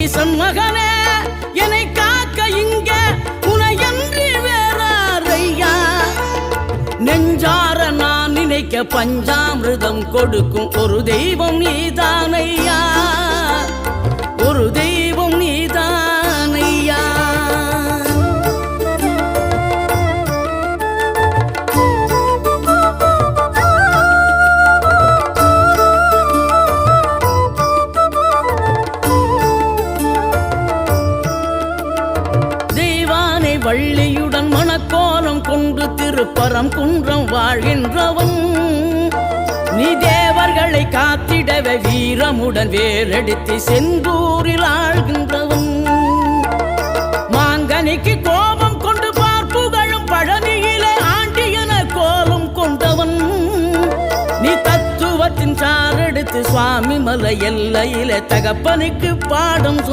ஈசன் மகனே என்னை காக்க இங்க உனையன்றி வேறாரையா. நெஞ்சார நான் நினைக்க பஞ்சாமிர்தம் கொடுக்கும் ஒரு தெய்வம் நீதானையா, ஒரு தெய்வம் நீதானையா. வள்ளியுடன் மணக்கோலம் கொண்டு திருப்பரம் குன்றம் வாழ்கின்றவன் நீ. தேவர்களை காத்திடவே வீரமுடன் வேலெடுத்து செந்தூரில் ஆழ்கின்றவன். மாங்கனிக்கு கோபம் கொண்டு பார்ப்புகழும் பழனியிலே ஆண்டியன கோலம் கொண்டவன் நீ. தத்துவத்தின் சாரெடுத்து சுவாமி மலை எல்லையிலே தகப்பனுக்கு பாடம்